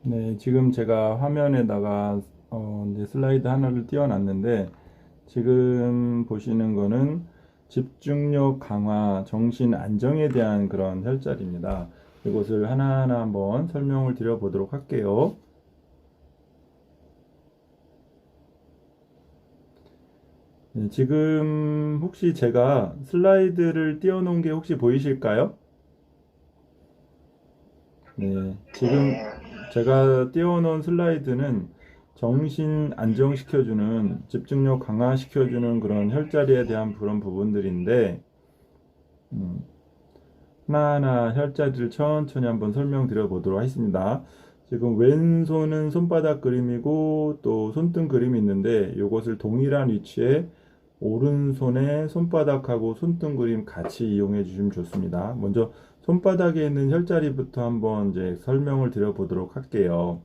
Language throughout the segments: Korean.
네, 지금 제가 화면에다가 이제 슬라이드 하나를 띄워놨는데 지금 보시는 거는 집중력 강화, 정신 안정에 대한 그런 혈자리입니다. 이것을 하나하나 한번 설명을 드려보도록 할게요. 네, 지금 혹시 제가 슬라이드를 띄워놓은 게 혹시 보이실까요? 네, 지금 제가 띄워놓은 슬라이드는 정신 안정시켜주는, 집중력 강화시켜주는 그런 혈자리에 대한 그런 부분들인데, 음, 하나하나 혈자리를 천천히 한번 설명드려 보도록 하겠습니다. 지금 왼손은 손바닥 그림이고 또 손등 그림이 있는데 이것을 동일한 위치에 오른손에 손바닥하고 손등 그림 같이 이용해 주시면 좋습니다. 먼저 손바닥에 있는 혈자리부터 한번 이제 설명을 드려 보도록 할게요.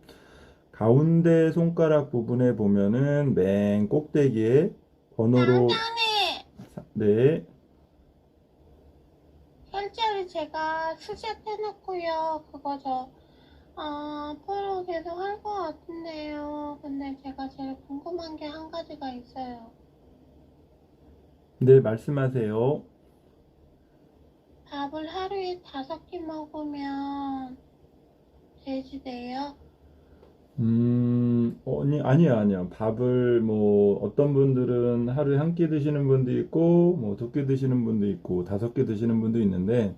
가운데 손가락 부분에 보면은 맨 꼭대기에 번호로 당연히 네, 혈자리 제가 수set해놓고요. 그거 앞으로 계속 할 것 같은데요. 근데 제가 제일 궁금한 게 한 가지가 있어요. 네 말씀하세요. 밥을 하루에 5끼 먹으면 돼지돼요? 아니야. 밥을 뭐 어떤 분들은 하루에 한 끼 드시는 분도 있고, 뭐 2끼 드시는 분도 있고, 5끼 드시는 분도 있는데,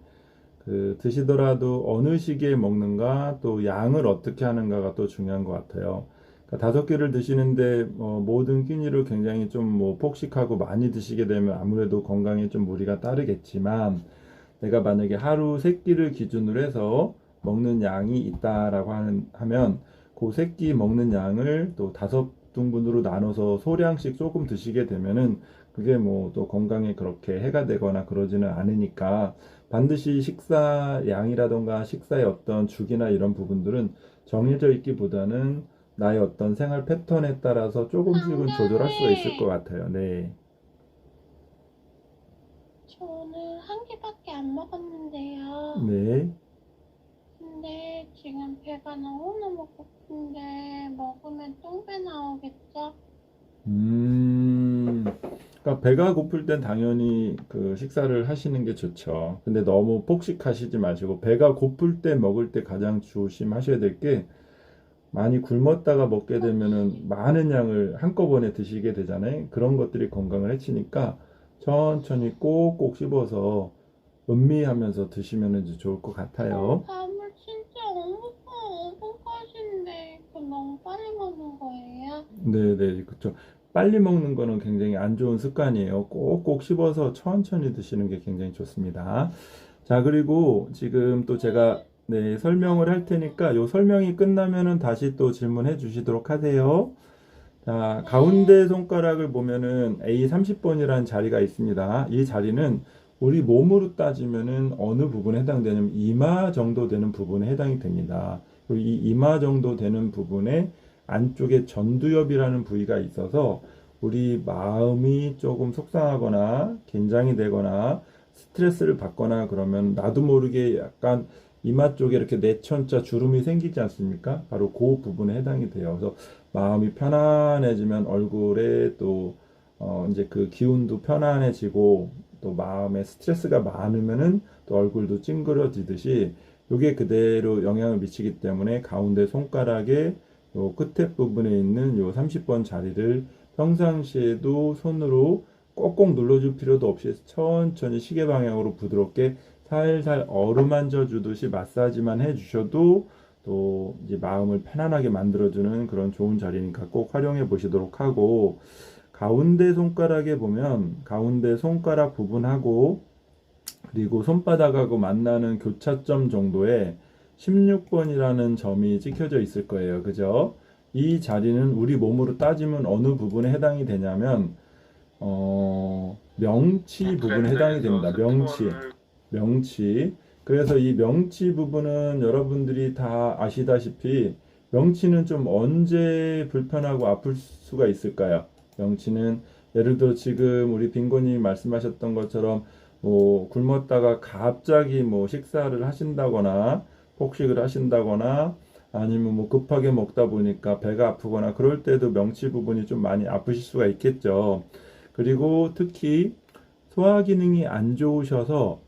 그 드시더라도 어느 시기에 먹는가, 또 양을 어떻게 하는가가 또 중요한 것 같아요. 그러니까 5끼를 드시는데 모든 끼니를 굉장히 좀 뭐 폭식하고 많이 드시게 되면 아무래도 건강에 좀 무리가 따르겠지만, 내가 만약에 하루 3끼를 기준으로 해서 먹는 양이 있다라고 하면 그 3끼 먹는 양을 또 5등분으로 나눠서 소량씩 조금 드시게 되면은 그게 뭐 또 건강에 그렇게 해가 되거나 그러지는 않으니까 반드시 식사 양이라던가 식사의 어떤 주기나 이런 부분들은 정해져 있기보다는 나의 어떤 생활 패턴에 따라서 조금씩은 조절할 수가 있을 것 당장에 같아요. 네. 저는 한 끼밖에 안 먹었는데요. 네. 근데 지금 배가 너무너무 고픈데 먹으면 똥배 나오겠죠? 그러니까 배가 고플 땐 당연히 그 식사를 하시는 게 좋죠. 근데 너무 폭식하시지 마시고 배가 고플 때 먹을 때 가장 조심하셔야 될 게 많이 굶었다가 먹게 되면은 많은 양을 한꺼번에 드시게 되잖아요. 그런 것들이 건강을 해치니까 천천히 꼭꼭 씹어서 음미하면서 드시면 이제 좋을 것 같아요. 밥을 진짜 어묵까지인데 그 너무 빨리 먹는 거예요? 네네, 그렇죠. 빨리 먹는 거는 굉장히 안 좋은 습관이에요. 꼭꼭 씹어서 천천히 드시는 게 굉장히 좋습니다. 자, 그리고 지금 또 제가 네. 네, 설명을 할 테니까 요 설명이 끝나면은 다시 또 질문해 주시도록 하세요. 자, 네. 가운데 손가락을 보면은 A30번이라는 자리가 있습니다. 이 자리는 우리 몸으로 따지면은 어느 부분에 해당되냐면 이마 정도 되는 부분에 해당이 됩니다. 그리고 이 이마 정도 되는 부분에 안쪽에 전두엽이라는 부위가 있어서 우리 마음이 조금 속상하거나 긴장이 되거나 스트레스를 받거나 그러면 나도 모르게 약간 이마 쪽에 이렇게 내천자 주름이 생기지 않습니까? 바로 그 부분에 해당이 돼요. 그래서 마음이 편안해지면 얼굴에 또 이제 그 기운도 편안해지고 또 마음에 스트레스가 많으면은 또 얼굴도 찡그러지듯이 요게 그대로 영향을 미치기 때문에 가운데 손가락의 요 끝에 부분에 있는 요 30번 자리를 평상시에도 손으로 꼭꼭 눌러줄 필요도 없이 천천히 시계 방향으로 부드럽게 살살 어루만져 주듯이 마사지만 해주셔도 또 이제 마음을 편안하게 만들어주는 그런 좋은 자리니까 꼭 활용해 보시도록 하고 가운데 손가락에 보면 가운데 손가락 부분하고 그리고 손바닥하고 만나는 교차점 정도에 16번이라는 점이 찍혀져 있을 거예요. 그죠? 이 자리는 우리 몸으로 따지면 어느 부분에 해당이 되냐면 명치 부분에 해당이 됩니다. 명치. 그래서 이 명치 부분은 여러분들이 다 아시다시피 명치는 좀 언제 불편하고 아플 수가 있을까요? 명치는 예를 들어 지금 우리 빈곤님이 말씀하셨던 것처럼 뭐 굶었다가 갑자기 뭐 식사를 하신다거나 폭식을 하신다거나 아니면 뭐 급하게 먹다 보니까 배가 아프거나 그럴 때도 명치 부분이 좀 많이 아프실 수가 있겠죠. 그리고 특히 소화 기능이 안 좋으셔서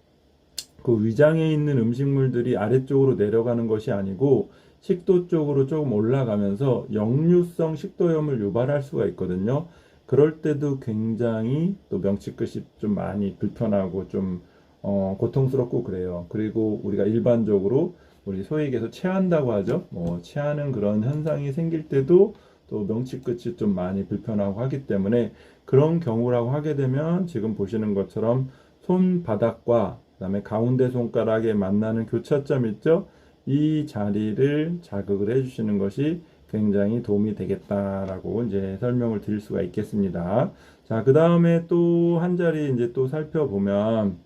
그 위장에 있는 음식물들이 아래쪽으로 내려가는 것이 아니고 식도 쪽으로 조금 올라가면서 역류성 식도염을 유발할 수가 있거든요. 그럴 때도 굉장히 또 명치끝이 좀 많이 불편하고 좀 고통스럽고 그래요. 그리고 우리가 일반적으로 우리 소위 얘기해서 체한다고 하죠. 뭐 체하는 그런 현상이 생길 때도 또 명치끝이 좀 많이 불편하고 하기 때문에 그런 경우라고 하게 되면 지금 보시는 것처럼 손바닥과 그다음에 가운데 손가락에 만나는 교차점 있죠? 이 자리를 자극을 해주시는 것이 굉장히 도움이 되겠다라고 이제 설명을 드릴 수가 있겠습니다. 자, 그 다음에 또 한 자리 이제 또 살펴보면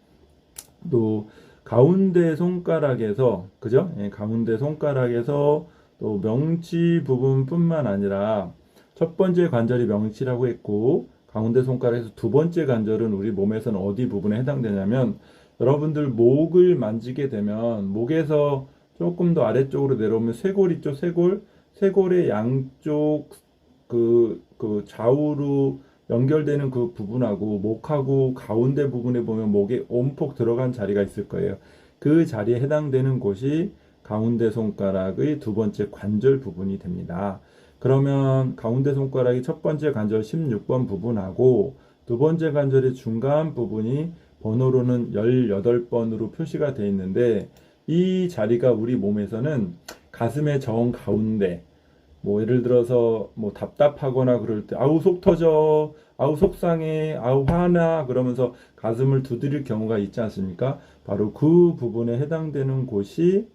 또 가운데 손가락에서 그죠? 예, 가운데 손가락에서 또 명치 부분뿐만 아니라 첫 번째 관절이 명치라고 했고 가운데 손가락에서 두 번째 관절은 우리 몸에서는 어디 부분에 해당되냐면 여러분들 목을 만지게 되면 목에서 조금 더 아래쪽으로 내려오면 쇄골 있죠? 쇄골의 양쪽 그 좌우로 연결되는 그 부분하고 목하고 가운데 부분에 보면 목에 온폭 들어간 자리가 있을 거예요. 그 자리에 해당되는 곳이 가운데 손가락의 두 번째 관절 부분이 됩니다. 그러면 가운데 손가락이 첫 번째 관절 16번 부분하고 두 번째 관절의 중간 부분이 번호로는 18번으로 표시가 되어 있는데 이 자리가 우리 몸에서는 가슴의 정 가운데 뭐 예를 들어서 뭐 답답하거나 그럴 때 아우 속 터져 아우 속상해 아우 화나 그러면서 가슴을 두드릴 경우가 있지 않습니까? 바로 그 부분에 해당되는 곳이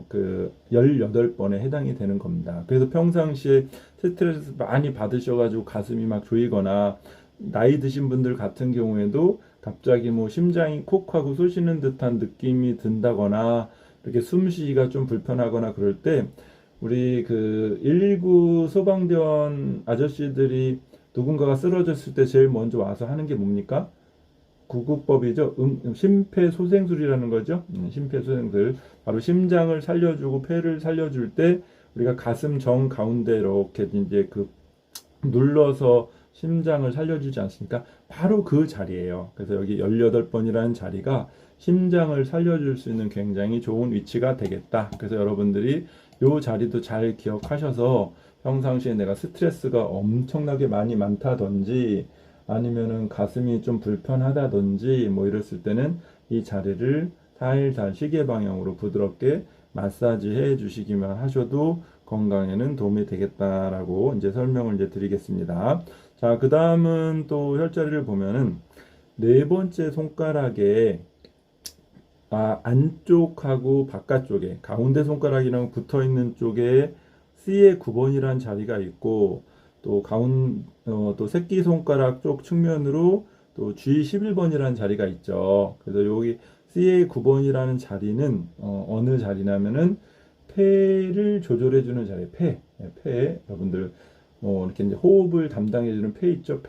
그 18번에 해당이 되는 겁니다. 그래서 평상시에 스트레스 많이 받으셔가지고 가슴이 막 조이거나 나이 드신 분들 같은 경우에도 갑자기 뭐 심장이 콕 하고 쏘시는 듯한 느낌이 든다거나 이렇게 숨쉬기가 좀 불편하거나 그럴 때 우리 그 119 소방대원 아저씨들이 누군가가 쓰러졌을 때 제일 먼저 와서 하는 게 뭡니까? 구급법이죠. 심폐소생술이라는 거죠. 심폐소생술. 바로 심장을 살려주고 폐를 살려줄 때 우리가 가슴 정 가운데 이렇게 이제 그 눌러서 심장을 살려주지 않습니까? 바로 그 자리예요. 그래서 여기 18번이라는 자리가 심장을 살려줄 수 있는 굉장히 좋은 위치가 되겠다. 그래서 여러분들이 이 자리도 잘 기억하셔서 평상시에 내가 스트레스가 엄청나게 많이 많다든지 아니면은 가슴이 좀 불편하다든지 뭐 이랬을 때는 이 자리를 살살 시계 방향으로 부드럽게 마사지 해 주시기만 하셔도 건강에는 도움이 되겠다라고 이제 설명을 이제 드리겠습니다. 자, 그 다음은 또 혈자리를 보면은 네 번째 손가락에 안쪽하고 바깥쪽에 가운데 손가락이랑 붙어 있는 쪽에 C의 9번이라는 자리가 있고 또 새끼 손가락 쪽 측면으로 또 G11번이라는 자리가 있죠. 그래서 여기 C의 9번이라는 자리는 어느 자리냐면은 폐를 조절해 주는 자리, 폐 여러분들 뭐 이렇게 이제 호흡을 담당해 주는 폐 있죠,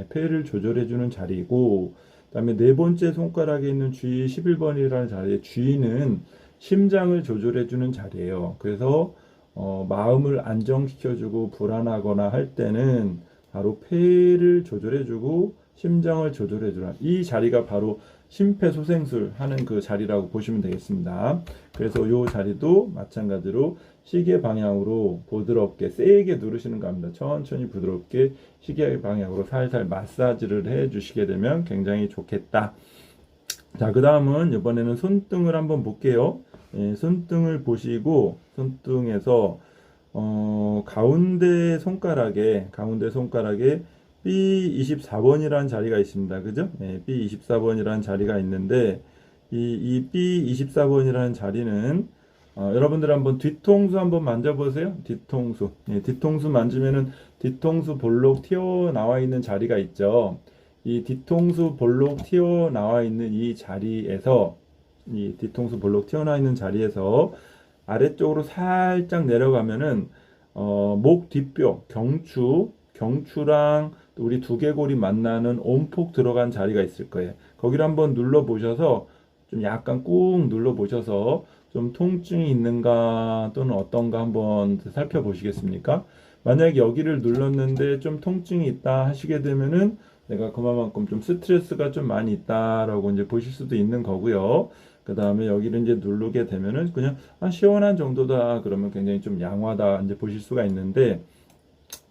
폐를 조절해 주는 자리고 그다음에 네 번째 손가락에 있는 G11번이라는 자리에 G는 심장을 조절해 주는 자리예요. 그래서 마음을 안정시켜주고 불안하거나 할 때는 바로 폐를 조절해주고 심장을 조절해주는 이 자리가 바로 심폐소생술 하는 그 자리라고 보시면 되겠습니다. 그래서 이 자리도 마찬가지로 시계 방향으로 부드럽게 세게 누르시는 겁니다. 천천히 부드럽게 시계 방향으로 살살 마사지를 해주시게 되면 굉장히 좋겠다. 자, 그 다음은 이번에는 손등을 한번 볼게요. 손등을 보시고 손등에서 가운데 손가락에 B24번이라는 자리가 있습니다. 그죠? B24번이라는 자리가 있는데 이 B24번이라는 자리는 여러분들 한번 뒤통수 한번 만져보세요. 뒤통수. 뒤통수 만지면은 뒤통수 볼록 튀어나와 있는 자리가 있죠. 이 뒤통수 볼록 튀어나와 있는 이 뒤통수 볼록 튀어나와 있는 자리에서 아래쪽으로 살짝 내려가면은 목 뒷뼈, 경추랑 또 우리 두개골이 만나는 온폭 들어간 자리가 있을 거예요. 거기를 한번 눌러 보셔서 좀 약간 꾹 눌러 보셔서 좀 통증이 있는가 또는 어떤가 한번 살펴보시겠습니까? 만약에 여기를 눌렀는데 좀 통증이 있다 하시게 되면은 내가 그만큼 좀 스트레스가 좀 많이 있다라고 이제 보실 수도 있는 거고요. 그 다음에 여기를 이제 누르게 되면은 그냥 시원한 정도다 그러면 굉장히 좀 양호하다 이제 보실 수가 있는데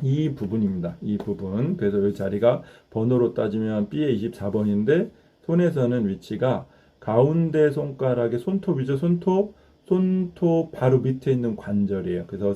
이 부분입니다. 이 부분. 그래서 이 자리가 번호로 따지면 B의 24번인데 손에서는 위치가 가운데 손가락의 손톱이죠. 손톱 바로 밑에 있는 관절이에요. 그래서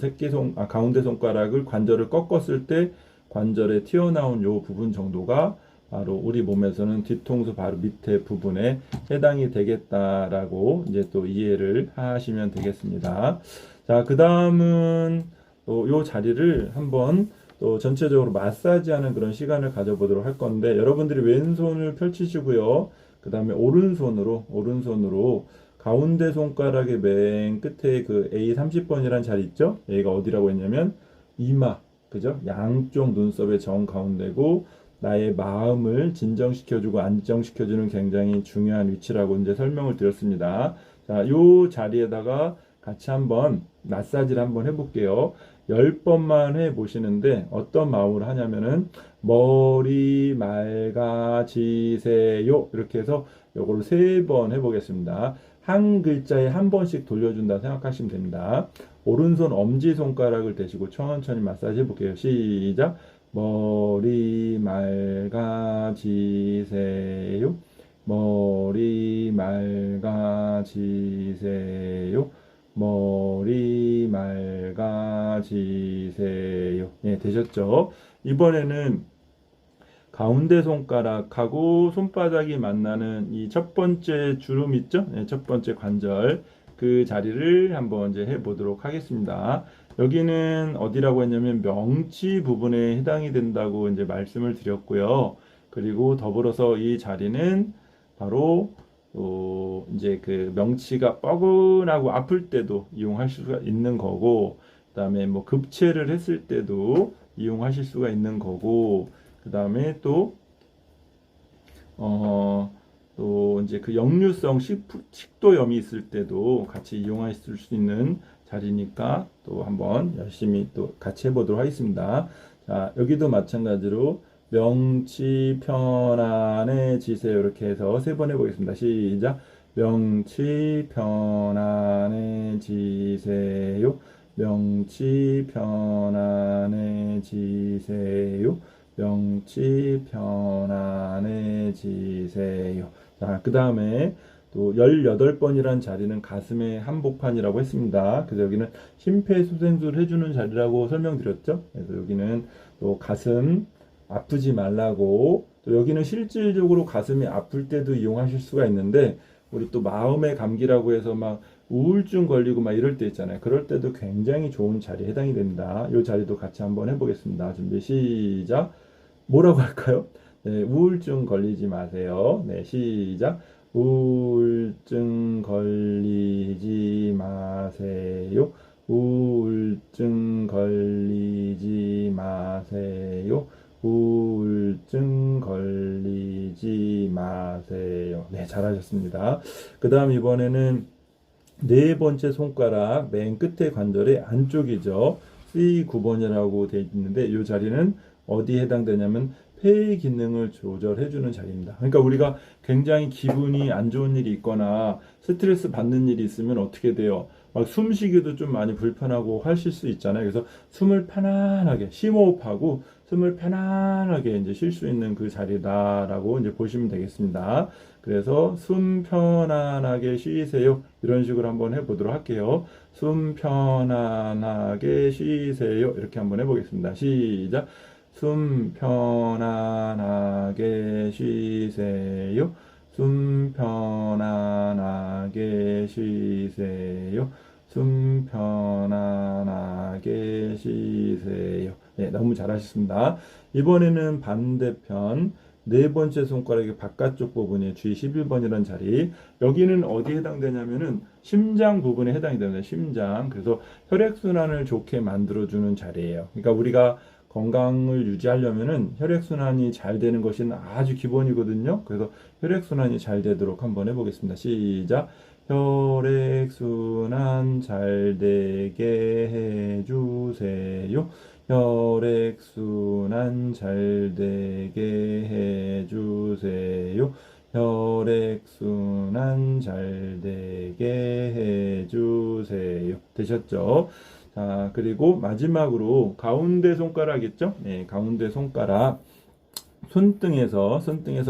가운데 손가락을 관절을 꺾었을 때 관절에 튀어나온 요 부분 정도가 바로 우리 몸에서는 뒤통수 바로 밑에 부분에 해당이 되겠다라고 이제 또 이해를 하시면 되겠습니다. 자, 그 다음은 요 자리를 한번 또 전체적으로 마사지하는 그런 시간을 가져보도록 할 건데 여러분들이 왼손을 펼치시고요. 그 다음에 오른손으로 가운데 손가락의 맨 끝에 그 A30번이라는 자리 있죠? 여기가 어디라고 했냐면 이마, 그죠? 양쪽 눈썹의 정 가운데고 나의 마음을 진정시켜주고 안정시켜주는 굉장히 중요한 위치라고 이제 설명을 드렸습니다. 자, 요 자리에다가 같이 한번 마사지를 한번 해볼게요. 10번만 해보시는데 어떤 마음으로 하냐면은 머리 맑아지세요 이렇게 해서 요거를 3번 해보겠습니다. 한 글자에 한 번씩 돌려준다 생각하시면 됩니다. 오른손 엄지손가락을 대시고 천천히 마사지 해볼게요. 시작. 머리 맑아지세요. 머리 맑아지세요. 머리 맑아지세요. 예, 되셨죠? 이번에는 가운데 손가락하고 손바닥이 만나는 이 첫 번째 주름 있죠? 네, 첫 번째 관절. 그 자리를 한번 이제 해보도록 하겠습니다. 여기는 어디라고 했냐면 명치 부분에 해당이 된다고 이제 말씀을 드렸고요. 그리고 더불어서 이 자리는 바로 이제 그 명치가 뻐근하고 아플 때도 이용할 수가 있는 거고, 그다음에 뭐 급체를 했을 때도 이용하실 수가 있는 거고, 그다음에 또 이제 그 역류성 식도염이 있을 때도 같이 이용하실 수 있는 자리니까 또 한번 열심히 또 같이 해보도록 하겠습니다. 자, 여기도 마찬가지로 명치 편안해지세요. 이렇게 해서 3번 해보겠습니다. 시작. 명치 편안해지세요. 명치 편안해지세요. 명치 편안해지세요. 자, 그 다음에 또 18번이라는 자리는 가슴의 한복판이라고 했습니다. 그래서 여기는 심폐소생술 해주는 자리라고 설명드렸죠. 그래서 여기는 또 가슴 아프지 말라고, 또 여기는 실질적으로 가슴이 아플 때도 이용하실 수가 있는데 우리 또 마음의 감기라고 해서 막 우울증 걸리고 막 이럴 때 있잖아요. 그럴 때도 굉장히 좋은 자리에 해당이 됩니다. 이 자리도 같이 한번 해보겠습니다. 준비 시작. 뭐라고 할까요? 네, 우울증 걸리지 마세요. 네, 시작. 우울증 걸리지 마세요. 우울증 걸리지 마세요. 우울증 걸리지 마세요. 네, 잘하셨습니다. 그 다음 이번에는 4번째 손가락 맨 끝에 관절의 안쪽이죠. C9번이라고 되어 있는데 이 자리는 어디에 해당되냐면 폐의 기능을 조절해주는 자리입니다. 그러니까 우리가 굉장히 기분이 안 좋은 일이 있거나 스트레스 받는 일이 있으면 어떻게 돼요? 막 숨쉬기도 좀 많이 불편하고 하실 수 있잖아요. 그래서 숨을 편안하게 심호흡하고 숨을 편안하게 이제 쉴 수 있는 그 자리다라고 이제 보시면 되겠습니다. 그래서 숨 편안하게 쉬세요. 이런 식으로 한번 해보도록 할게요. 숨 편안하게 쉬세요. 이렇게 한번 해보겠습니다. 시작. 숨 편안하게 쉬세요. 숨 편안하게 쉬세요. 숨 편안하게 쉬세요. 네, 너무 잘하셨습니다. 이번에는 반대편 4번째 손가락의 바깥쪽 부분이 G11번이라는 자리. 여기는 어디에 해당되냐면은 심장 부분에 해당이 됩니다. 심장. 그래서 혈액순환을 좋게 만들어주는 자리예요. 그러니까 우리가 건강을 유지하려면은 혈액순환이 잘 되는 것이 아주 기본이거든요. 그래서 혈액순환이 잘 되도록 한번 해보겠습니다. 시작. 혈액순환 잘 되게 해주세요. 혈액순환 잘 되게 해주세요. 혈액순환 잘 되게 해주세요. 되셨죠? 자, 그리고 마지막으로 가운데 손가락 있죠? 네, 가운데 손가락. 손등에서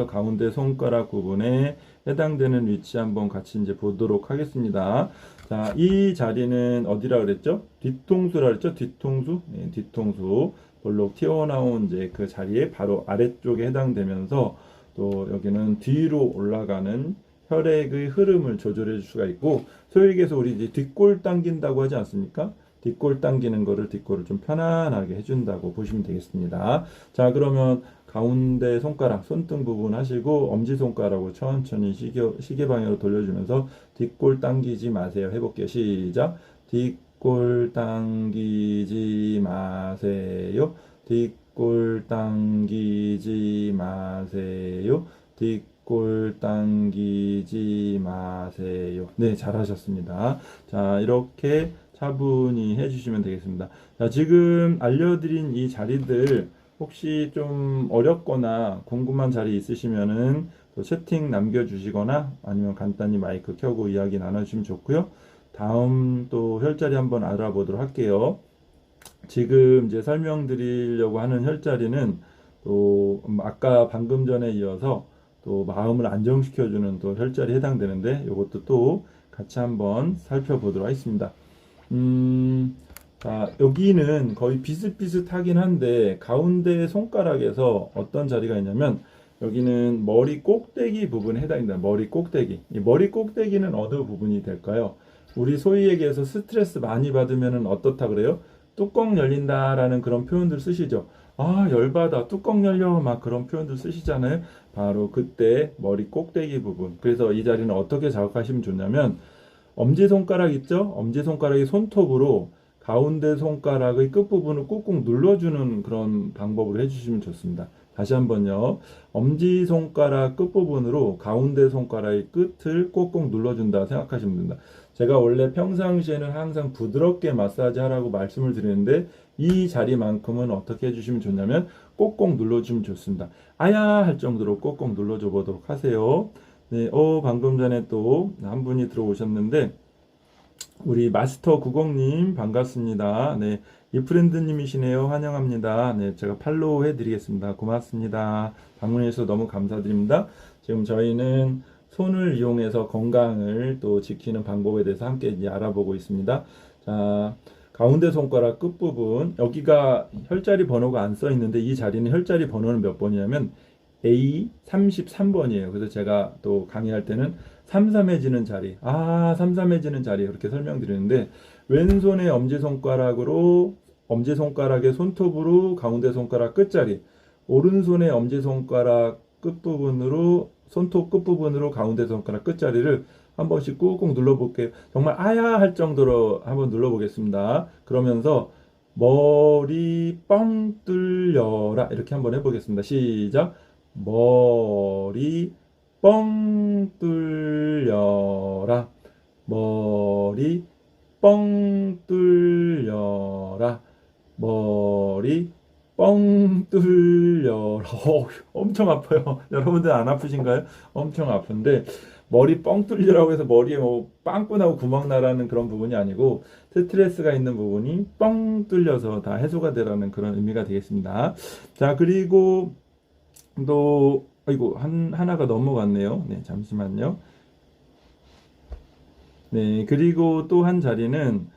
가운데 손가락 부분에 해당되는 위치 한번 같이 이제 보도록 하겠습니다. 자, 이 자리는 어디라 그랬죠? 뒤통수라 그랬죠? 뒤통수. 네, 뒤통수. 볼록 튀어나온 이제 그 자리에 바로 아래쪽에 해당되면서 또 여기는 뒤로 올라가는 혈액의 흐름을 조절해 줄 수가 있고, 소위 얘기해서 우리 이제 뒷골 당긴다고 하지 않습니까? 뒷골 당기는 거를 뒷골을 좀 편안하게 해준다고 보시면 되겠습니다. 자, 그러면 가운데 손가락, 손등 부분 하시고 엄지손가락으로 천천히 시계 방향으로 돌려주면서 뒷골 당기지 마세요. 해볼게요. 시작. 뒷골 당기지 마세요. 뒷골 당기지 마세요. 뒷골 당기지 마세요. 네, 잘하셨습니다. 자, 이렇게 차분히 해주시면 되겠습니다. 자, 지금 알려드린 이 자리들 혹시 좀 어렵거나 궁금한 자리 있으시면은 또 채팅 남겨주시거나 아니면 간단히 마이크 켜고 이야기 나눠주시면 좋고요. 다음 또 혈자리 한번 알아보도록 할게요. 지금 이제 설명드리려고 하는 혈자리는 또 아까 방금 전에 이어서 또 마음을 안정시켜주는 또 혈자리에 해당되는데 이것도 또 같이 한번 살펴보도록 하겠습니다. 자, 여기는 거의 비슷비슷하긴 한데 가운데 손가락에서 어떤 자리가 있냐면 여기는 머리 꼭대기 부분에 해당된다. 머리 꼭대기. 이 머리 꼭대기는 어느 부분이 될까요? 우리 소위 얘기해서 스트레스 많이 받으면 어떻다 그래요? 뚜껑 열린다라는 그런 표현들 쓰시죠. 아, 열받아. 뚜껑 열려. 막 그런 표현들 쓰시잖아요. 바로 그때 머리 꼭대기 부분. 그래서 이 자리는 어떻게 자극하시면 좋냐면 엄지손가락 있죠? 엄지손가락이 손톱으로 가운데 손가락의 끝부분을 꾹꾹 눌러주는 그런 방법으로 해주시면 좋습니다. 다시 한번요. 엄지손가락 끝부분으로 가운데 손가락의 끝을 꾹꾹 눌러준다 생각하시면 됩니다. 제가 원래 평상시에는 항상 부드럽게 마사지 하라고 말씀을 드리는데 이 자리만큼은 어떻게 해주시면 좋냐면 꼭꼭 눌러주시면 좋습니다. 아야 할 정도로 꼭꼭 눌러줘 보도록 하세요. 네, 방금 전에 또 한 분이 들어오셨는데 우리 마스터 90님 반갑습니다. 네, 이프렌드님이시네요. 환영합니다. 네, 제가 팔로우 해드리겠습니다. 고맙습니다. 방문해 주셔서 너무 감사드립니다. 지금 저희는 손을 이용해서 건강을 또 지키는 방법에 대해서 함께 이제 알아보고 있습니다. 자, 가운데 손가락 끝부분 여기가 혈자리 번호가 안 써 있는데 이 자리는 혈자리 번호는 몇 번이냐면 A33번이에요. 그래서 제가 또 강의할 때는 삼삼해지는 자리, 삼삼해지는 자리 이렇게 설명드리는데 왼손의 엄지손가락으로 엄지손가락의 손톱으로 가운데 손가락 끝자리, 오른손의 엄지손가락 끝부분으로 손톱 끝부분으로 가운데 손가락 끝자리를 한 번씩 꾹꾹 눌러볼게요. 정말 아야 할 정도로 한번 눌러보겠습니다. 그러면서 머리 뻥 뚫려라 이렇게 한번 해보겠습니다. 시작. 머리 뻥 뚫려라. 머리 뻥 뚫려라. 머리 뻥 뚫려라. 엄청 아파요. 여러분들 안 아프신가요? 엄청 아픈데 머리 뻥 뚫리라고 해서 머리에 뭐 빵꾸 나고 구멍 나라는 그런 부분이 아니고 스트레스가 있는 부분이 뻥 뚫려서 다 해소가 되라는 그런 의미가 되겠습니다. 자, 그리고 또 아이고 하나가 넘어갔네요. 네, 잠시만요. 네, 그리고 또 한 자리는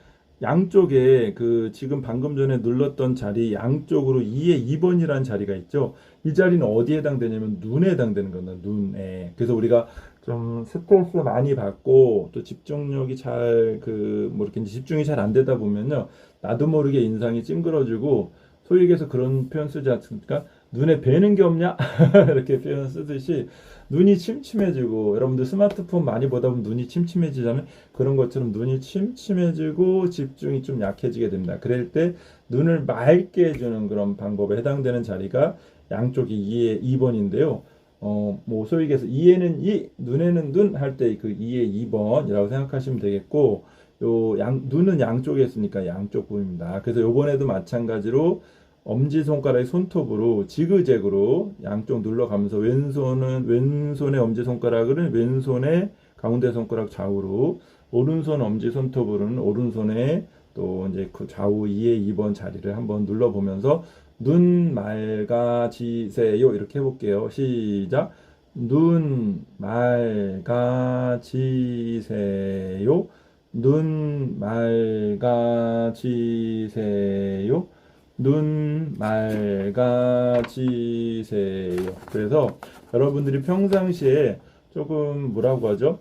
양쪽에 그 지금 방금 전에 눌렀던 자리 양쪽으로 2에 2번이라는 자리가 있죠. 이 자리는 어디에 해당되냐면 눈에 해당되는 겁니다. 눈에. 그래서 우리가 좀 스트레스 많이 받고 또 집중력이 잘 뭐 이렇게 집중이 잘 안 되다 보면요. 나도 모르게 인상이 찡그러지고 소위 얘기해서 그런 표현 쓰지 않습니까? 눈에 뵈는 게 없냐? 이렇게 표현 쓰듯이 눈이 침침해지고 여러분들 스마트폰 많이 보다 보면 눈이 침침해지잖아요. 그런 것처럼 눈이 침침해지고 집중이 좀 약해지게 됩니다. 그럴 때 눈을 맑게 해주는 그런 방법에 해당되는 자리가 양쪽이 2에 2번인데요. 뭐 소위 얘기해서 이에는 이, 눈에는 눈 할 때 그 2의 2번이라고 생각하시면 되겠고, 눈은 양쪽에 있으니까 양쪽 부분입니다. 그래서 요번에도 마찬가지로 엄지손가락의 손톱으로 지그재그로 양쪽 눌러가면서 왼손의 엄지손가락을 왼손의 가운데 손가락 좌우로, 오른손 엄지손톱으로는 오른손에 또 이제 그 좌우 2의 2번 자리를 한번 눌러보면서 눈 맑아지세요 이렇게 해볼게요. 시작. 눈 맑아지세요. 눈 맑아지세요. 눈 맑아지세요. 그래서 여러분들이 평상시에 조금 뭐라고 하죠?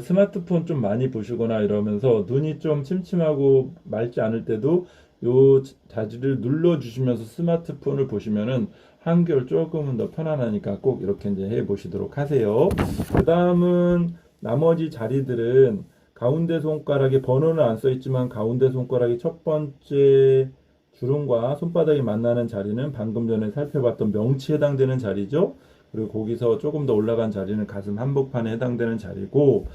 스마트폰 좀 많이 보시거나 이러면서 눈이 좀 침침하고 맑지 않을 때도 요 자지를 눌러 주시면서 스마트폰을 보시면은 한결 조금은 더 편안하니까 꼭 이렇게 이제 해 보시도록 하세요. 그 다음은 나머지 자리들은 가운데 손가락에 번호는 안 써 있지만 가운데 손가락의 첫 번째 주름과 손바닥이 만나는 자리는 방금 전에 살펴봤던 명치에 해당되는 자리죠. 그리고 거기서 조금 더 올라간 자리는 가슴 한복판에 해당되는 자리고,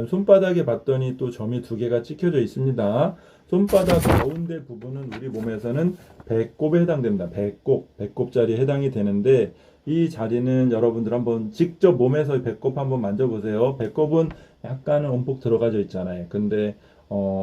손바닥에 봤더니 또 점이 두 개가 찍혀져 있습니다. 손바닥 가운데 부분은 우리 몸에서는 배꼽에 해당됩니다. 배꼽 자리에 해당이 되는데, 이 자리는 여러분들 한번 직접 몸에서 배꼽 한번 만져보세요. 배꼽은 약간은 움푹 들어가져 있잖아요. 근데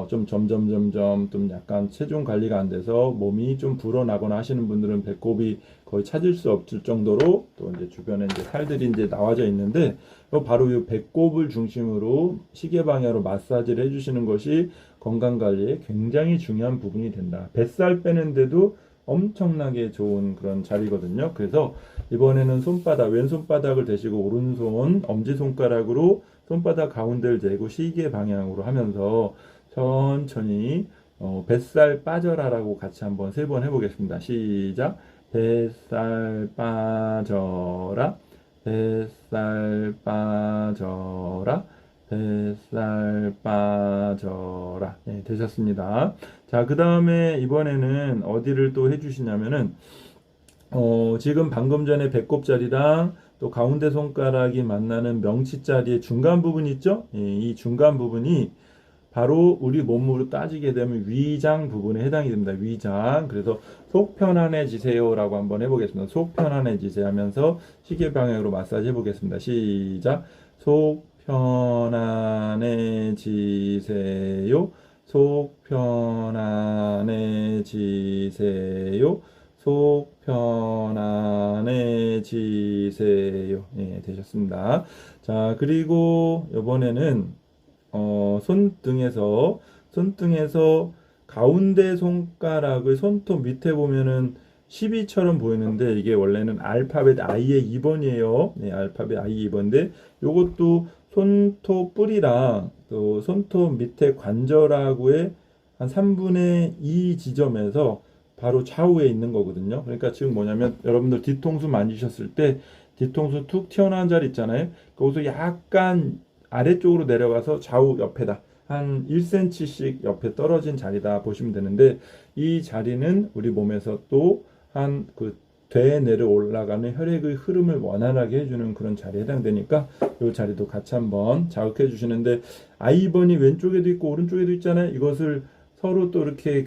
좀 점점 좀 약간 체중 관리가 안 돼서 몸이 좀 불어나거나 하시는 분들은 배꼽이 거의 찾을 수 없을 정도로 또 이제 주변에 이제 살들이 이제 나와져 있는데, 바로 이 배꼽을 중심으로 시계 방향으로 마사지를 해주시는 것이 건강 관리에 굉장히 중요한 부분이 된다. 뱃살 빼는데도 엄청나게 좋은 그런 자리거든요. 그래서 이번에는 왼손바닥을 대시고 오른손 엄지손가락으로 손바닥 가운데를 대고 시계 방향으로 하면서 천천히 뱃살 빠져라라고 같이 한번 3번 해보겠습니다. 시작. 뱃살 빠져라. 뱃살 빠져라. 뱃살 빠져라. 네, 되셨습니다. 자, 그 다음에 이번에는 어디를 또 해주시냐면은 지금 방금 전에 배꼽 자리랑 또 가운데 손가락이 만나는 명치 자리의 중간 부분 있죠? 이 중간 부분이 바로 우리 몸으로 따지게 되면 위장 부분에 해당이 됩니다. 위장. 그래서 속 편안해지세요라고 한번 해보겠습니다. 속 편안해지세요 하면서 시계 방향으로 마사지 해보겠습니다. 시작. 속 편안해지세요. 속 편안해지세요. 속 편안해지세요. 예, 되셨습니다. 자, 그리고 이번에는 손등에서 가운데 손가락을 손톱 밑에 보면은 12처럼 보이는데 이게 원래는 알파벳 I의 2번이에요. 네, 알파벳 I 2번인데 요것도 손톱 뿌리랑 또 손톱 밑에 관절하고의 한 3분의 2 지점에서 바로 좌우에 있는 거거든요. 그러니까 지금 뭐냐면 여러분들 뒤통수 만지셨을 때 뒤통수 툭 튀어나온 자리 있잖아요. 거기서 약간 아래쪽으로 내려가서 좌우 옆에다 한 1cm씩 옆에 떨어진 자리다 보시면 되는데, 이 자리는 우리 몸에서 또 한 그 뇌에 내려 올라가는 혈액의 흐름을 원활하게 해주는 그런 자리에 해당되니까 이 자리도 같이 한번 자극해 주시는데, I번이 왼쪽에도 있고 오른쪽에도 있잖아요. 이것을 서로 또 이렇게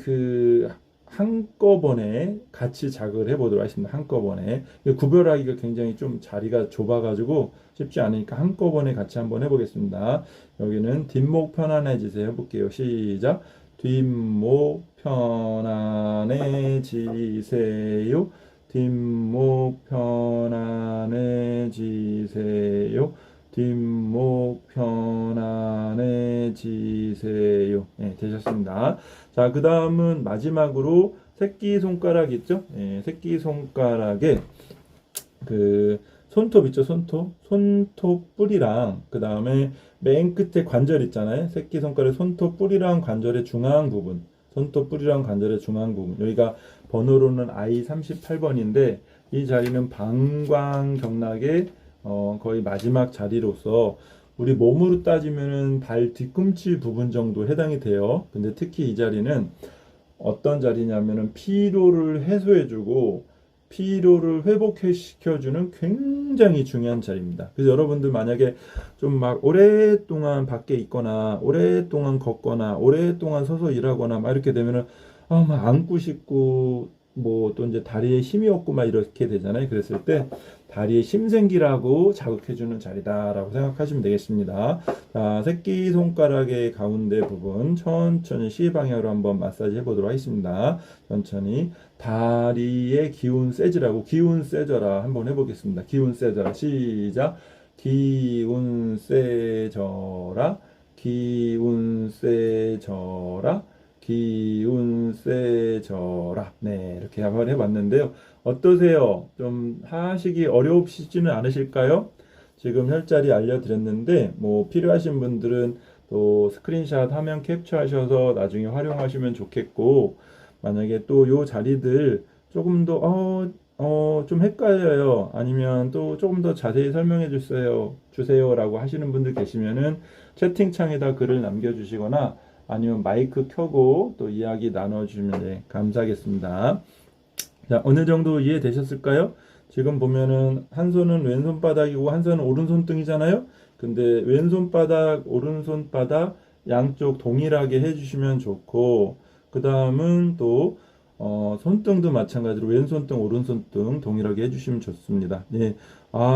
한꺼번에 같이 자극을 해보도록 하겠습니다. 한꺼번에. 구별하기가 굉장히 좀 자리가 좁아가지고 쉽지 않으니까 한꺼번에 같이 한번 해보겠습니다. 여기는 뒷목 편안해지세요. 해볼게요. 시작. 뒷목 편안해지세요. 뒷목 편안해지세요. 뒷목 편안해지세요. 네, 되셨습니다. 자, 그 다음은 마지막으로 새끼손가락 있죠? 네, 새끼손가락에 그 손톱 있죠? 손톱 뿌리랑 그 다음에 맨 끝에 관절 있잖아요. 새끼손가락 손톱 뿌리랑 관절의 중앙 부분, 손톱 뿌리랑 관절의 중앙 부분, 여기가 번호로는 I38번인데 이 자리는 방광경락의 거의 마지막 자리로서 우리 몸으로 따지면은 발 뒤꿈치 부분 정도 해당이 돼요. 근데 특히 이 자리는 어떤 자리냐면은 피로를 해소해주고 피로를 회복시켜주는 굉장히 중요한 자리입니다. 그래서 여러분들 만약에 좀 막 오랫동안 밖에 있거나 오랫동안 걷거나 오랫동안 서서 일하거나 막 이렇게 되면은 막 앉고 싶고 뭐 또 이제 다리에 힘이 없고 막 이렇게 되잖아요. 그랬을 때 다리에 힘 생기라고 자극해주는 자리다라고 생각하시면 되겠습니다. 자, 새끼손가락의 가운데 부분 천천히 C 방향으로 한번 마사지 해보도록 하겠습니다. 천천히 다리의 기운 세지라고 기운 세져라 한번 해보겠습니다. 기운 세져라 시작. 기운 세져라 기운 세져라 기운 세져라. 네, 이렇게 한번 해봤는데요. 어떠세요? 좀 하시기 어려우시지는 않으실까요? 지금 혈자리 알려드렸는데 뭐 필요하신 분들은 또 스크린샷 화면 캡처하셔서 나중에 활용하시면 좋겠고, 만약에 또 요 자리들 조금 더 좀 헷갈려요. 아니면 또 조금 더 자세히 설명해 주세요라고 하시는 분들 계시면은 채팅창에다 글을 남겨주시거나 아니면 마이크 켜고 또 이야기 나눠주시면 네, 감사하겠습니다. 자, 어느 정도 이해되셨을까요? 지금 보면은 한 손은 왼손바닥이고 한 손은 오른손등이잖아요. 근데 왼손바닥, 오른손바닥 양쪽 동일하게 해주시면 좋고, 그 다음은 또 손등도 마찬가지로 왼손등, 오른손등 동일하게 해주시면 좋습니다. 네.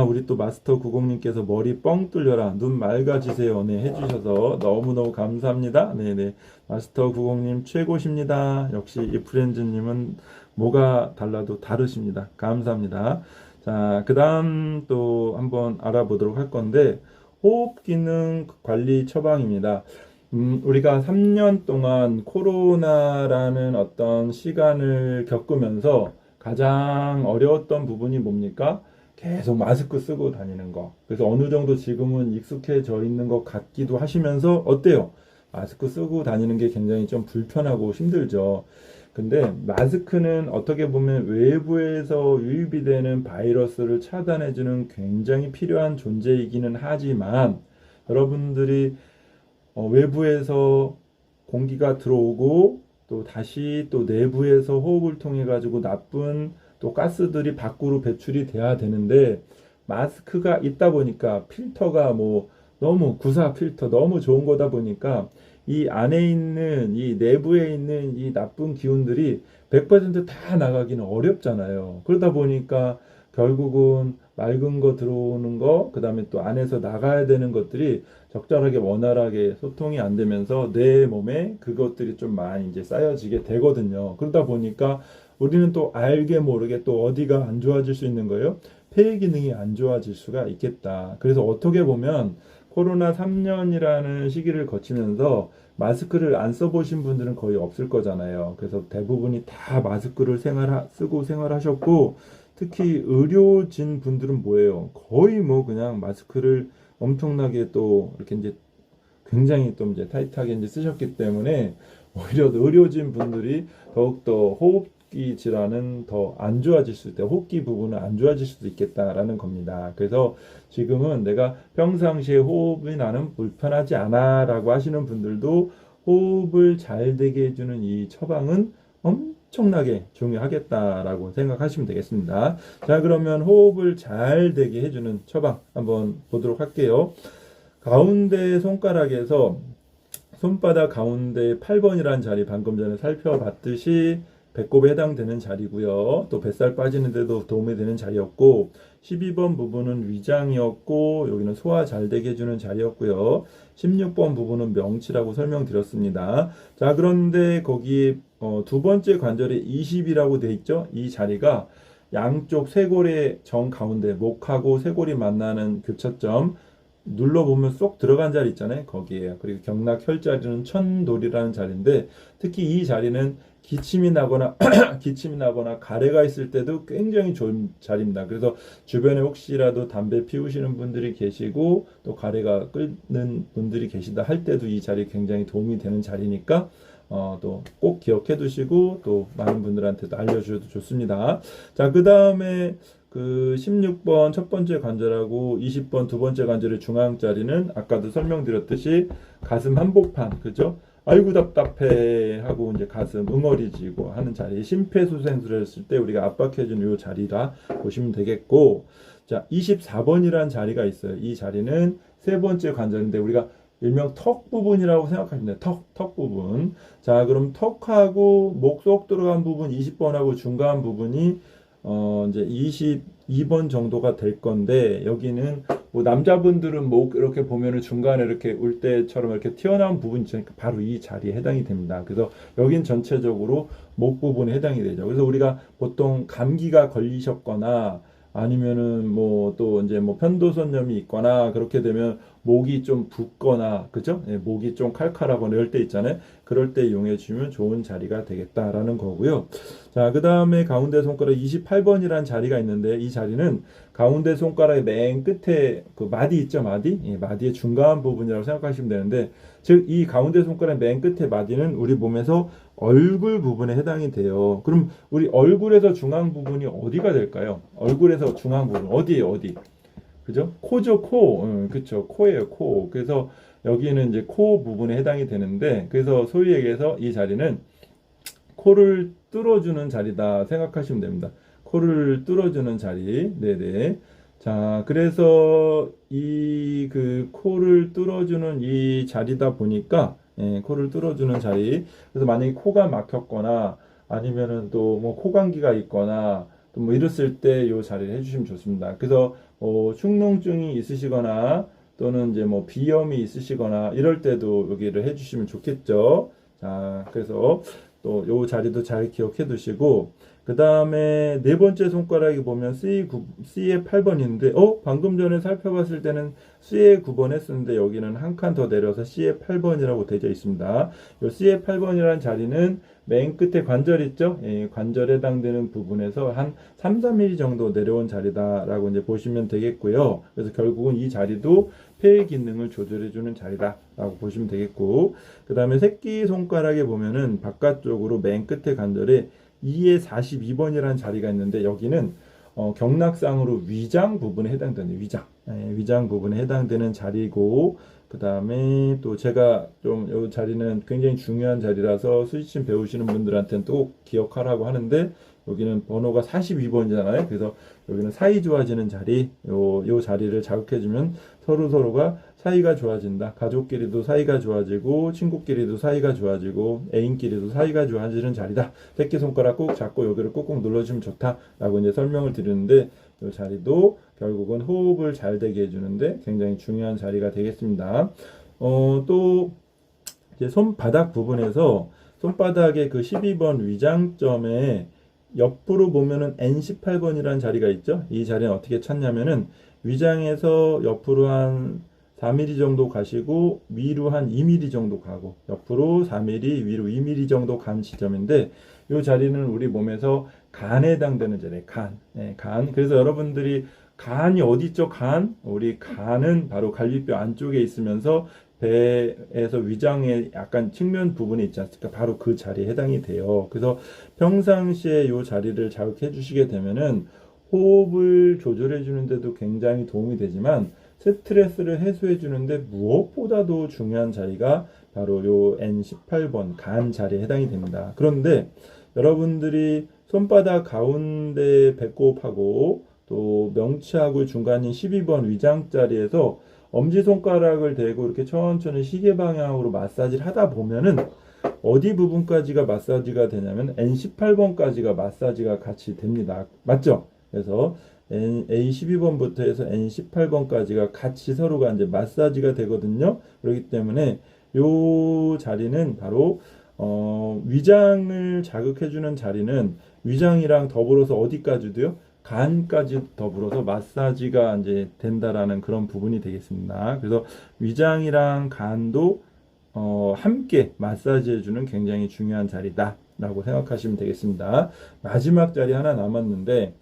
우리 또 마스터 90님께서 머리 뻥 뚫려라, 눈 맑아지세요. 네, 해주셔서 너무너무 감사합니다. 네네. 마스터 90님 최고십니다. 역시 이프렌즈님은 뭐가 달라도 다르십니다. 감사합니다. 자, 그 다음 또 한번 알아보도록 할 건데, 호흡 기능 관리 처방입니다. 우리가 3년 동안 코로나라는 어떤 시간을 겪으면서 가장 어려웠던 부분이 뭡니까? 계속 마스크 쓰고 다니는 거. 그래서 어느 정도 지금은 익숙해져 있는 것 같기도 하시면서 어때요? 마스크 쓰고 다니는 게 굉장히 좀 불편하고 힘들죠. 근데 마스크는 어떻게 보면 외부에서 유입이 되는 바이러스를 차단해주는 굉장히 필요한 존재이기는 하지만, 여러분들이 외부에서 공기가 들어오고 또 다시 또 내부에서 호흡을 통해 가지고 나쁜 또 가스들이 밖으로 배출이 돼야 되는데, 마스크가 있다 보니까 필터가 뭐 너무 구사 필터 너무 좋은 거다 보니까 이 안에 있는 이 내부에 있는 이 나쁜 기운들이 100%다 나가기는 어렵잖아요. 그러다 보니까 결국은 맑은 거 들어오는 거, 그 다음에 또 안에서 나가야 되는 것들이 적절하게 원활하게 소통이 안 되면서 내 몸에 그것들이 좀 많이 이제 쌓여지게 되거든요. 그러다 보니까 우리는 또 알게 모르게 또 어디가 안 좋아질 수 있는 거예요? 폐 기능이 안 좋아질 수가 있겠다. 그래서 어떻게 보면 코로나 3년이라는 시기를 거치면서 마스크를 안 써보신 분들은 거의 없을 거잖아요. 그래서 대부분이 다 마스크를 쓰고 생활하셨고, 특히 의료진 분들은 뭐예요? 거의 뭐 그냥 마스크를 엄청나게 또 이렇게 이제 굉장히 또 이제 타이트하게 이제 쓰셨기 때문에 오히려 의료진 분들이 더욱더 호흡기 질환은 더 안 좋아질 수 있다. 호흡기 부분은 안 좋아질 수도 있겠다라는 겁니다. 그래서 지금은 내가 평상시에 호흡이 나는 불편하지 않아라고 하시는 분들도 호흡을 잘 되게 해주는 이 처방은 엄청나게 중요하겠다라고 생각하시면 되겠습니다. 자, 그러면 호흡을 잘 되게 해주는 처방 한번 보도록 할게요. 가운데 손가락에서 손바닥 가운데 8번이라는 자리 방금 전에 살펴봤듯이 배꼽에 해당되는 자리고요. 또 뱃살 빠지는 데도 도움이 되는 자리였고, 12번 부분은 위장이었고 여기는 소화 잘 되게 해주는 자리였고요. 16번 부분은 명치라고 설명드렸습니다. 자, 그런데 거기 두 번째 관절에 20이라고 돼 있죠. 이 자리가 양쪽 쇄골의 정 가운데 목하고 쇄골이 만나는 교차점 눌러보면 쏙 들어간 자리 있잖아요. 거기에요. 그리고 경락 혈자리는 천돌이라는 자리인데, 특히 이 자리는 기침이 나거나 기침이 나거나 가래가 있을 때도 굉장히 좋은 자리입니다. 그래서 주변에 혹시라도 담배 피우시는 분들이 계시고 또 가래가 끓는 분들이 계시다 할 때도 이 자리 굉장히 도움이 되는 자리니까 또 꼭 기억해 두시고 또 많은 분들한테도 알려주셔도 좋습니다. 자, 그 다음에 그 16번 첫 번째 관절하고 20번 두 번째 관절의 중앙 자리는 아까도 설명드렸듯이 가슴 한복판, 그죠? 아이고 답답해 하고 이제 가슴 응어리지고 하는 자리, 심폐소생술을 했을 때 우리가 압박해주는 이 자리라 보시면 되겠고, 자 24번이라는 자리가 있어요. 이 자리는 세 번째 관절인데 우리가 일명 턱 부분이라고 생각하시면 돼요. 턱 부분. 자 그럼 턱하고 목 속 들어간 부분 20번하고 중간 부분이 이제 22번 정도가 될 건데, 여기는 뭐 남자분들은 목 이렇게 보면은 중간에 이렇게 울 때처럼 이렇게 튀어나온 부분이 있으니까 바로 이 자리에 해당이 됩니다. 그래서 여긴 전체적으로 목 부분에 해당이 되죠. 그래서 우리가 보통 감기가 걸리셨거나 아니면은 뭐 또 이제 뭐 편도선염이 있거나 그렇게 되면 목이 좀 붓거나 그죠? 예, 목이 좀 칼칼하거나 이럴 때 있잖아요. 그럴 때 이용해 주면 좋은 자리가 되겠다라는 거고요. 자, 그 다음에 가운데 손가락 28번이라는 자리가 있는데, 이 자리는 가운데 손가락의 맨 끝에 그 마디 있죠, 마디? 예, 마디의 중간 부분이라고 생각하시면 되는데, 즉, 이 가운데 손가락 맨 끝에 마디는 우리 몸에서 얼굴 부분에 해당이 돼요. 그럼 우리 얼굴에서 중앙 부분이 어디가 될까요? 얼굴에서 중앙 부분, 어디에요, 어디? 그죠? 코죠, 코. 그쵸. 코예요, 코. 그래서 여기는 이제 코 부분에 해당이 되는데, 그래서 소위 얘기해서 이 자리는 코를 뚫어주는 자리다 생각하시면 됩니다. 코를 뚫어주는 자리. 네네. 자, 그래서 이 그 코를 뚫어주는 이 자리다 보니까, 예, 코를 뚫어주는 자리. 그래서 만약에 코가 막혔거나 아니면은 또 뭐 코감기가 있거나 또 뭐 이랬을 때 이 자리를 해주시면 좋습니다. 그래서 축농증이 있으시거나 또는 이제 뭐 비염이 있으시거나 이럴 때도 여기를 해주시면 좋겠죠. 자, 그래서 또 요 자리도 잘 기억해 두시고, 그 다음에 네 번째 손가락이 보면 C의 8번인데, 방금 전에 살펴봤을 때는 C의 9번 했었는데 여기는 한 칸 더 내려서 C의 8번이라고 되어 있습니다. 요 C의 8번이라는 자리는 맨 끝에 관절 있죠? 예, 관절에 해당되는 부분에서 한 3, 4mm 정도 내려온 자리다라고 이제 보시면 되겠고요. 그래서 결국은 이 자리도 폐의 기능을 조절해주는 자리다라고 보시면 되겠고, 그 다음에 새끼 손가락에 보면은 바깥쪽으로 맨 끝에 관절에 2의 42번이라는 자리가 있는데, 여기는 경락상으로 위장 부분에 해당되는 위장 부분에 해당되는 자리고, 그 다음에 또 제가 좀 이 자리는 굉장히 중요한 자리라서 수지침 배우시는 분들한테는 또 기억하라고 하는데, 여기는 번호가 42번이잖아요. 그래서 여기는 사이 좋아지는 자리, 요 자리를 자극해주면 서로가 사이가 좋아진다. 가족끼리도 사이가 좋아지고, 친구끼리도 사이가 좋아지고, 애인끼리도 사이가 좋아지는 자리다. 새끼손가락 꼭 잡고 여기를 꾹꾹 눌러주면 좋다라고 이제 설명을 드리는데, 이 자리도 결국은 호흡을 잘 되게 해주는데 굉장히 중요한 자리가 되겠습니다. 또 이제 손바닥 부분에서 손바닥의 그 12번 위장점에 옆으로 보면은 N18번이라는 자리가 있죠. 이 자리는 어떻게 찾냐면은 위장에서 옆으로 한 4mm 정도 가시고 위로 한 2mm 정도 가고, 옆으로 4mm, 위로 2mm 정도 간 지점인데, 이 자리는 우리 몸에서 간에 해당되는 자리예요. 간. 네, 간. 그래서 여러분들이 간이 어디 있죠? 간. 우리 간은 바로 갈비뼈 안쪽에 있으면서 배에서 위장의 약간 측면 부분이 있지 않습니까? 바로 그 자리에 해당이 돼요. 그래서 평상시에 이 자리를 자극해 주시게 되면은 호흡을 조절해 주는데도 굉장히 도움이 되지만, 스트레스를 해소해 주는데 무엇보다도 중요한 자리가 바로 요 N18번 간 자리에 해당이 됩니다. 그런데 여러분들이 손바닥 가운데 배꼽하고 또 명치하고 중간인 12번 위장 자리에서 엄지손가락을 대고 이렇게 천천히 시계 방향으로 마사지를 하다 보면은 어디 부분까지가 마사지가 되냐면 N18번까지가 마사지가 같이 됩니다. 맞죠? 그래서 A12번부터 해서 N18번까지가 같이 서로가 이제 마사지가 되거든요. 그렇기 때문에 요 자리는 바로 위장을 자극해주는 자리는 위장이랑 더불어서 어디까지도요? 간까지 더불어서 마사지가 이제 된다라는 그런 부분이 되겠습니다. 그래서 위장이랑 간도 함께 마사지해주는 굉장히 중요한 자리다라고 생각하시면 되겠습니다. 마지막 자리 하나 남았는데,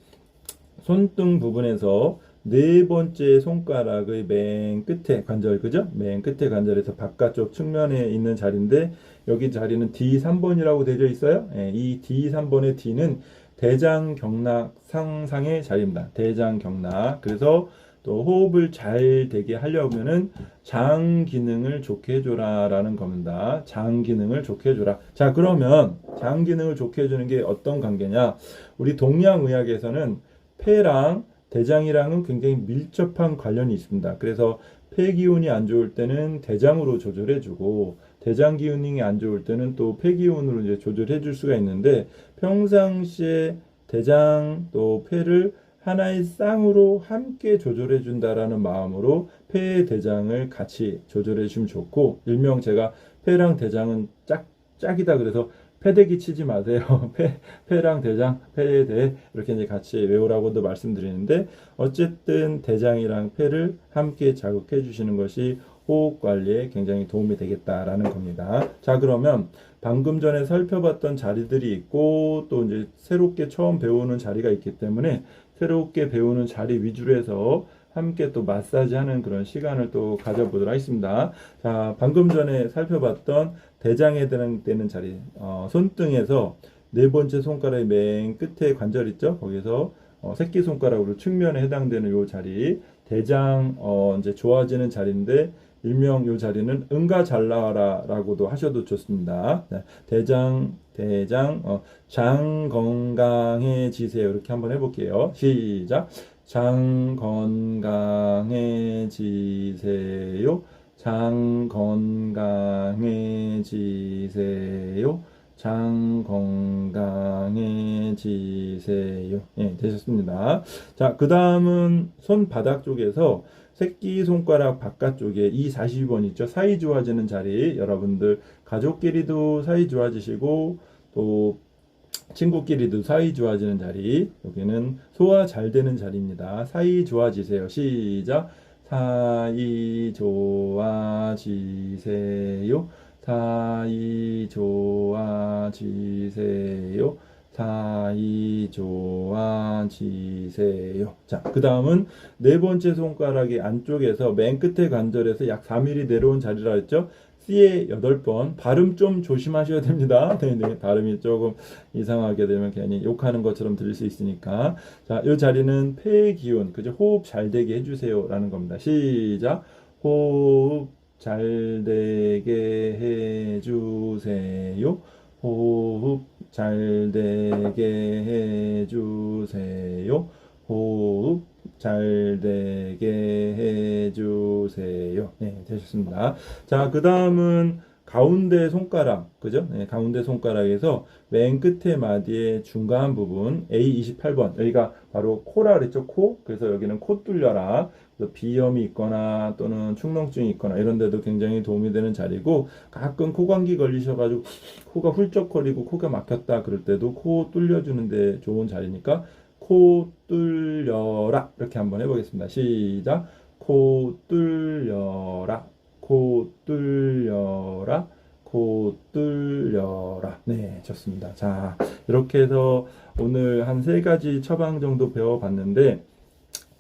손등 부분에서 네 번째 손가락의 맨 끝에 관절, 그죠? 맨 끝에 관절에서 바깥쪽 측면에 있는 자리인데, 여기 자리는 D3번이라고 되어 있어요. 예, 이 D3번의 D는 대장경락 상상의 자리입니다. 대장경락. 그래서 또 호흡을 잘 되게 하려면은 장 기능을 좋게 해줘라라는 겁니다. 장 기능을 좋게 해줘라. 자, 그러면 장 기능을 좋게 해주는 게 어떤 관계냐? 우리 동양의학에서는 폐랑 대장이랑은 굉장히 밀접한 관련이 있습니다. 그래서 폐 기운이 안 좋을 때는 대장으로 조절해주고 대장 기운이 안 좋을 때는 또 폐 기운으로 이제 조절해줄 수가 있는데 평상시에 대장 또 폐를 하나의 쌍으로 함께 조절해 준다라는 마음으로 폐 대장을 같이 조절해 주시면 좋고 일명 제가 폐랑 대장은 짝이다 그래서 패대기 치지 마세요. 폐랑 대장, 폐대 이렇게 이제 같이 외우라고도 말씀드리는데 어쨌든 대장이랑 폐를 함께 자극해 주시는 것이 호흡 관리에 굉장히 도움이 되겠다라는 겁니다. 자, 그러면 방금 전에 살펴봤던 자리들이 있고 또 이제 새롭게 처음 배우는 자리가 있기 때문에 새롭게 배우는 자리 위주로 해서 함께 또 마사지하는 그런 시간을 또 가져보도록 하겠습니다. 자, 방금 전에 살펴봤던 대장에 해당되는 자리, 손등에서 네 번째 손가락의 맨 끝에 관절 있죠? 거기서 새끼 손가락으로 측면에 해당되는 요 자리, 대장 이제 좋아지는 자리인데 일명 요 자리는 응가 잘 나와라라고도 하셔도 좋습니다. 네, 대장 장 건강해지세요. 이렇게 한번 해볼게요. 시작. 장 건강해지세요. 장 건강해지세요. 장 건강해지세요. 예, 되셨습니다. 자, 그 다음은 손바닥 쪽에서 새끼손가락 바깥쪽에 이 42번 있죠. 사이 좋아지는 자리. 여러분들 가족끼리도 사이 좋아지시고 또 친구끼리도 사이 좋아지는 자리. 여기는 소화 잘 되는 자리입니다. 사이 좋아지세요. 시작. 사이 좋아지세요. 사이 좋아지세요. 사이 좋아지세요. 자, 그 다음은 네 번째 손가락의 안쪽에서 맨 끝에 관절에서 약 4mm 내려온 자리라 했죠. C의 8번. 발음 좀 조심하셔야 됩니다. 네네. 발음이 조금 이상하게 되면 괜히 욕하는 것처럼 들릴 수 있으니까. 자, 이 자리는 폐의 기운, 그죠? 호흡 잘 되게 해주세요. 라는 겁니다. 시작. 호흡 잘 되게 해주세요. 호흡 잘 되게 해주세요. 호흡 잘 되게 해주세요. 네, 되셨습니다. 자, 그 다음은 가운데 손가락, 그죠? 네, 가운데 손가락에서 맨 끝에 마디의 중간 부분, A28번. 여기가 바로 코라 그랬죠? 코. 그래서 여기는 코 뚫려라. 비염이 있거나 또는 축농증이 있거나 이런 데도 굉장히 도움이 되는 자리고 가끔 코감기 걸리셔가지고 코가 훌쩍거리고 코가 막혔다 그럴 때도 코 뚫려주는데 좋은 자리니까 코 뚫려라 이렇게 한번 해보겠습니다. 시작. 코 뚫려라. 코 뚫려라. 코 뚫려라. 네, 좋습니다. 자, 이렇게 해서 오늘 한 3가지 처방 정도 배워봤는데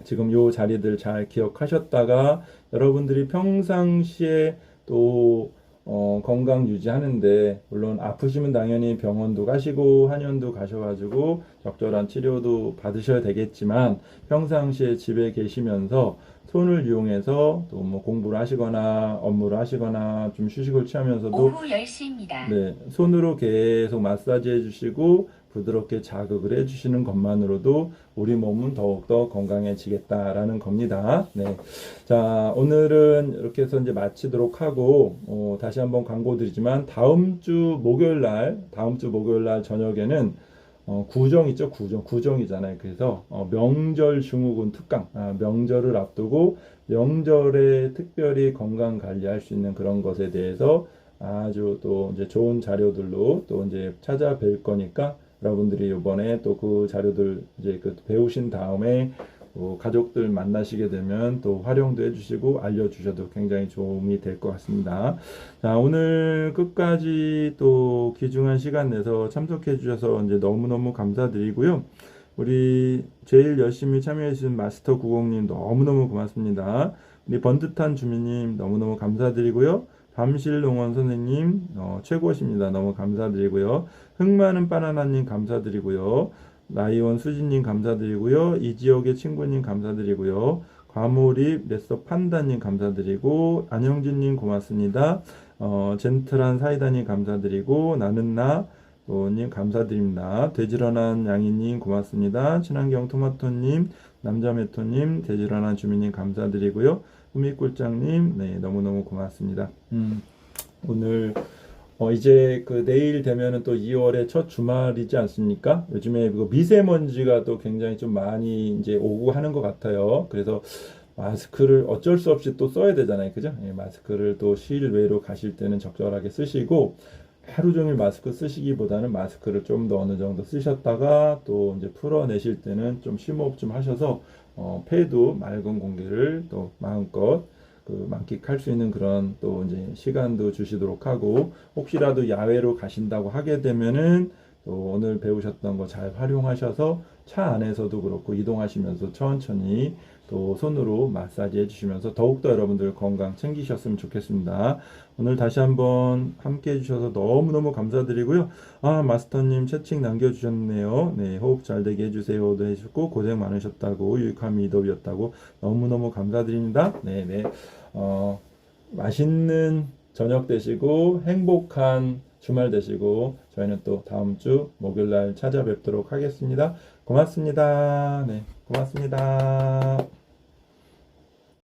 지금 요 자리들 잘 기억하셨다가 여러분들이 평상시에 또 건강 유지하는데 물론 아프시면 당연히 병원도 가시고 한의원도 가셔가지고 적절한 치료도 받으셔야 되겠지만 평상시에 집에 계시면서 손을 이용해서 또 뭐 공부를 하시거나 업무를 하시거나 좀 휴식을 취하면서도 오후 10시입니다. 네, 손으로 계속 마사지 해주시고 부드럽게 자극을 해주시는 것만으로도 우리 몸은 더욱더 건강해지겠다라는 겁니다. 네. 자, 오늘은 이렇게 해서 이제 마치도록 하고, 다시 한번 광고 드리지만, 다음 주 목요일 날 저녁에는, 구정 있죠? 구정이잖아요. 그래서, 명절 증후군 특강, 명절을 앞두고, 명절에 특별히 건강 관리할 수 있는 그런 것에 대해서 아주 또 이제 좋은 자료들로 또 이제 찾아뵐 거니까, 여러분들이 이번에 또 그 자료들 이제 그 배우신 다음에 가족들 만나시게 되면 또 활용도 해주시고 알려주셔도 굉장히 도움이 될 것 같습니다. 자, 오늘 끝까지 또 귀중한 시간 내서 참석해 주셔서 이제 너무너무 감사드리고요. 우리 제일 열심히 참여해 주신 마스터 90님 너무너무 고맙습니다. 우리 번듯한 주민님 너무너무 감사드리고요. 밤실농원 선생님 최고십니다. 너무 감사드리고요. 흥많은 바나나님 감사드리고요. 라이원 수진님 감사드리고요. 이 지역의 친구님 감사드리고요. 과몰입 레서 판다님 감사드리고, 안영진님 고맙습니다. 젠틀한 사이다님 감사드리고, 나는나 님 감사드립니다. 돼지런한 양이님 고맙습니다. 친환경 토마토님, 남자메토님, 돼지런한 주민님 감사드리고요. 후미꿀장님, 네, 너무너무 고맙습니다. 오늘 이제 그 내일 되면은 또 2월의 첫 주말이지 않습니까? 요즘에 그 미세먼지가 또 굉장히 좀 많이 이제 오고 하는 것 같아요. 그래서 마스크를 어쩔 수 없이 또 써야 되잖아요. 그죠? 예, 마스크를 또 실외로 가실 때는 적절하게 쓰시고, 하루 종일 마스크 쓰시기보다는 마스크를 좀 더 어느 정도 쓰셨다가 또 이제 풀어내실 때는 좀 심호흡 좀 하셔서 폐도 맑은 공기를 또 마음껏 그 만끽할 수 있는 그런 또 이제 시간도 주시도록 하고, 혹시라도 야외로 가신다고 하게 되면은 또 오늘 배우셨던 거 잘 활용하셔서 차 안에서도 그렇고 이동하시면서 천천히 또 손으로 마사지 해주시면서 더욱더 여러분들 건강 챙기셨으면 좋겠습니다. 오늘 다시 한번 함께 해주셔서 너무너무 감사드리고요. 마스터님 채팅 남겨주셨네요. 네, 호흡 잘 되게 해주세요도 해주셨고, 고생 많으셨다고, 유익한 미더비였다고 너무너무 감사드립니다. 네네. 맛있는 저녁 되시고 행복한 주말 되시고, 저희는 또 다음 주 목요일 날 찾아뵙도록 하겠습니다. 고맙습니다. 네, 고맙습니다.